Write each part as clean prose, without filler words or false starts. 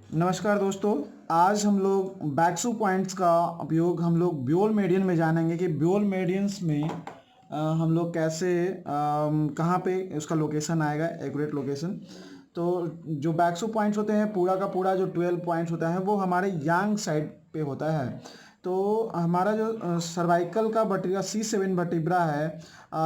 नमस्कार दोस्तों। आज हम लोग बैक्सू पॉइंट्स का उपयोग हम लोग ब्योल मेरिडियन में जानेंगे कि ब्योल मेरिडियंस में हम लोग कैसे कहाँ पे उसका लोकेशन आएगा, एक्यूरेट लोकेशन। तो जो बैक्सू पॉइंट्स होते हैं, पूरा का पूरा जो 12 पॉइंट्स होता है वो हमारे यांग साइड पे होता है। तो हमारा जो सर्वाइकल का वर्टिब्रा C7 वर्टिब्रा है,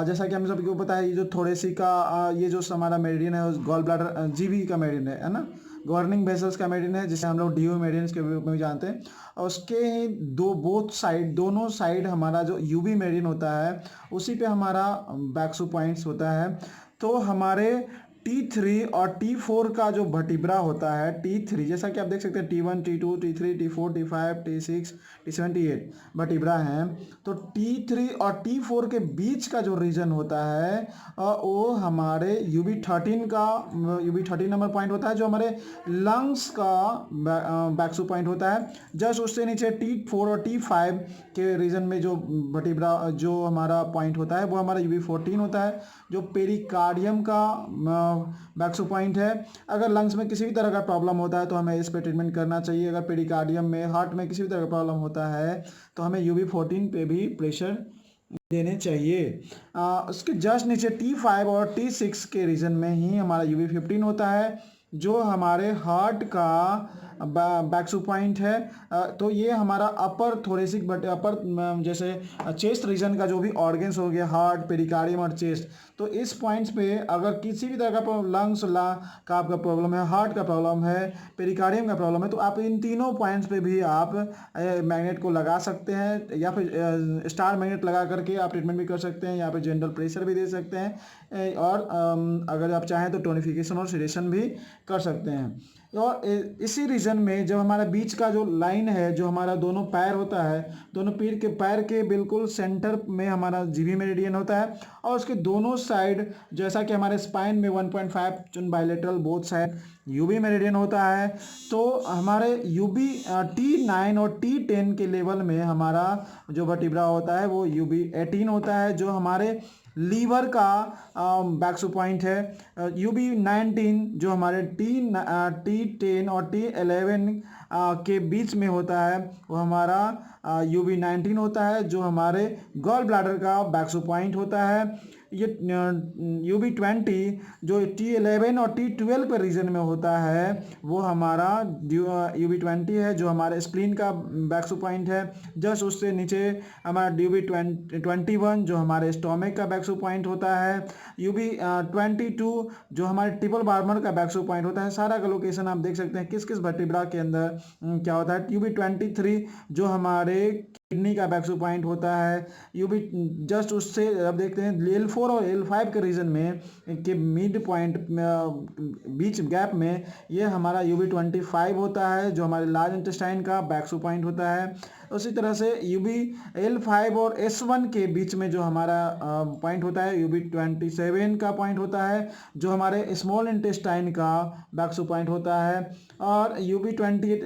जैसा कि हम सबको पता है, ये जो थोड़ेसी का ये जो हमारा मेरिडियन है, गॉल ब्लैडर जीवी का मेरिडियन है ना, गवर्निंग वेसल्स का मेरिडियन है, जिसे हम लोग डीओ मेरिडियंस के रूप में भी जानते हैं। और उसके ही बोथ साइड, दोनों साइड हमारा जो यूबी मेरिडियन होता है, उसी पे हमारा बैक्सू पॉइंट्स होता है। तो हमारे T3 और T4 का जो वर्टिब्रा होता है, T3 जैसा कि आप देख सकते हैं, T1 T2 T3 T4 T5 T6 T7 T8 vertebra हैं। तो T3 और T4 के बीच का जो रीजन होता है वो हमारे UB13 का UB13 नंबर पॉइंट होता है, जो हमारे लंग्स का बैक्सू पॉइंट होता है। जस्ट उससे नीचे T4 और T5 के रीजन में जो वर्टिब्रा जो हमारा पॉइंट होता है वो हमारा UB14 होता है, जो पेरिकार्डियम का बैक्सू पॉइंट है। अगर लंग्स में किसी भी तरह का प्रॉब्लम होता है तो हमें इस पे ट्रीटमेंट करना चाहिए। अगर पेरिकार्डियम में, हार्ट में किसी भी तरह का प्रॉब्लम होता है तो हमें UB14 पे भी प्रेशर देने चाहिए। उसके जस्ट नीचे T5 और T6 के रीजन में ही हमारा UB15 होता है, जो हमारे हार्ट का बैक्सू पॉइंट है। तो ये हमारा अपर थोरेसिक बट अपर जैसे चेस्ट रीजन का जो भी ऑर्गन्स हो गया, हार्ट, पेरिकार्डियम और चेस्ट, तो इस पॉइंट्स पे अगर किसी भी तरह का लंग्स का आपका प्रॉब्लम है, हार्ट का प्रॉब्लम है, पेरिकार्डियम का प्रॉब्लम है, तो आप इन तीनों पॉइंट्स पे भी आप मैग्नेट को लगा सकते हैं, या फिर स्टार मैग्नेट लगा करके आप ट्रीटमेंट भी कर सकते हैं, या फिर जनरल प्रेशर भी दे सकते हैं, और अगर आप चाहें तो टोनिफिकेशन और सेडेशन भी कर सकते हैं। और इसी रीजन में जब हमारा बीच का जो लाइन है, जो हमारा दोनों पैर होता है, दोनों पैर के बिल्कुल सेंटर में हमारा जीवी मेरिडियन होता है, और उसके दोनों साइड, जैसा कि हमारे स्पाइन में 1.5 bilateral both side UB meridian होता है, तो हमारे यूबी T9 और T10 के लेवल में हमारा जो वर्टिब्रा होता है वो UB18 होता है, जो हमारे लीवर का बैक्सू पॉइंट है। UB19 जो हमारे T10 और T11 के बीच में होता है, वो हमारा UB19 होता है, जो हमारे गॉल ब्लैडर का बैक्सू पॉइंट होता है। ये UB20 जो T11 और T12 के रीजन में होता है, वो हमारा UB20 है, जो हमारे स्प्लीन का बैक्सू पॉइंट है। जस्ट उससे नीचे हमारा UB21 जो हमारे स्टोमक का बैक्सू पॉइंट होता है। UB22 जो हमारे टिपल बार्बर का बैक्सू पॉइंट होता है। सारा का लोकेशन आप देख सकते हैं किस किस वर्टिब्रा के अंदर क्या होता है। UB23 जो हमारे किडनी का बैक्सू पॉइंट होता है। UB जस्ट उससे अब देखते हैं L4 और L5 के रीजन में के मिड पॉइंट बीच गैप में ये हमारा UB25 होता है, जो हमारे लार्ज इंटेस्टाइन का बैक्सू पॉइंट होता है। उसी तरह से UB L5 और S1 के बीच में जो हमारा पॉइंट होता है, UB27 का पॉइंट होता है, जो हमारे स्मॉल इंटेस्टाइन का बैक्सू पॉइंट होता है। और UB28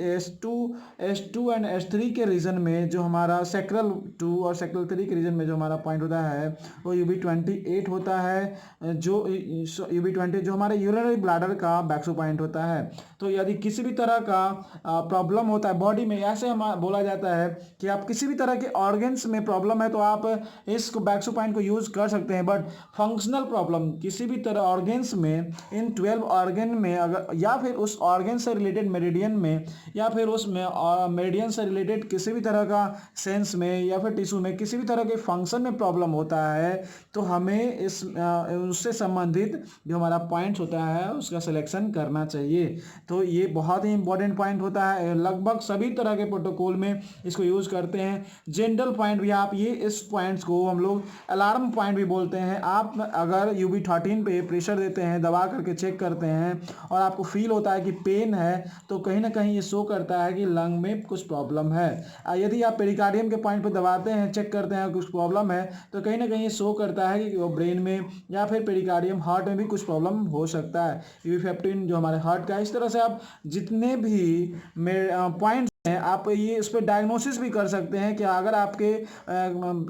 S2 एंड S3 के रीजन में जो हमारा सेक्रल 2 और सेक्रल 3 के रीजन में जो हमारा पॉइंट होता है वो UB28 होता है, जो UB20 जो हमारे यूरिनरी ब्लैडर का बैक्सू पॉइंट होता है। तो यदि किसी भी तरह का प्रॉब्लम होता है बॉडी में, ऐसे हम बोला जाता है कि आप किसी भी तरह के ऑर्गन्स में प्रॉब्लम है तो आप इस बैक्सू पॉइंट को यूज़ कर सकते हैं। बट फंक्शनल प्रॉब्लम किसी भी तरह ऑर्गन्स में, इन 12 ऑर्गन में अगर, या फिर उस ऑर्गन से रिलेटेड मेरिडियन में, या फिर उस मेरिडियन से रिलेटेड किसी भी तरह का सेंस में या फिर टिश्यू में किसी भी तरह के फंक्शन में प्रॉब्लम होता है, तो हमें इस उससे संबंधित जो हमारा पॉइंट्स होता है उसका सिलेक्शन करना चाहिए। तो ये बहुत ही इंपॉर्टेंट पॉइंट होता है। लगभग सभी तरह के प्रोटोकॉल में इसको यूज़ करते हैं। जनरल पॉइंट भी आप ये इस पॉइंट्स को हम लोग अलार्म पॉइंट भी बोलते हैं। आप अगर UB13 पे प्रेशर देते हैं, दबा करके चेक करते हैं, और आपको फील होता है कि पेन है, तो कहीं ना कहीं ये शो करता है कि लंग में कुछ प्रॉब्लम है। यदि आप पेरिकार्डियम के पॉइंट पर दबाते हैं, चेक करते हैं कुछ प्रॉब्लम है, तो कहीं ना कहीं ये शो करता है कि वो ब्रेन में या फिर पेरिकार्डियम, हार्ट में भी कुछ प्रॉब्लम हो सकता है। UB15 जो हमारे हार्ट का। इस तरह से आप जितने भी पॉइंट आप ये इस पे डायग्नोसिस भी कर सकते हैं कि अगर आपके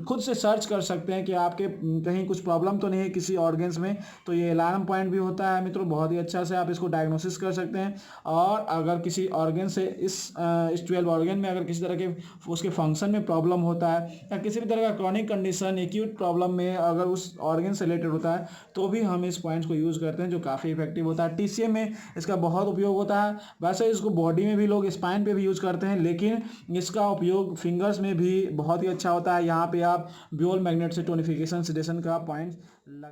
खुद से सर्च कर सकते हैं कि आपके कहीं कुछ प्रॉब्लम तो नहीं है किसी ऑर्गन्स में, तो ये अलार्म पॉइंट भी होता है मित्रों। बहुत ही अच्छा से आप इसको डायग्नोसिस कर सकते हैं। और अगर किसी ऑर्गन से इस 12 ऑर्गन में अगर किसी तरह के उसके फंक्शन में प्रॉब्लम होता है या किसी भी तरह का क्रॉनिक कंडीशन एक्यूट प्रॉब्लम में अगर उस ऑर्गन से रिलेटेड होता है तो भी हम इस पॉइंट्स को यूज़ करते हैं, जो काफ़ी इफेक्टिव होता है। टीसीएम में इसका बहुत उपयोग होता है। वैसे इसको बॉडी में भी लोग स्पाइन पे भी यूज़ करते हैं, लेकिन इसका उपयोग फिंगर्स में भी बहुत ही अच्छा होता है। यहाँ पे आप ब्यूल मैग्नेट से टोनिफिकेशन सेडेशन का पॉइंट लगा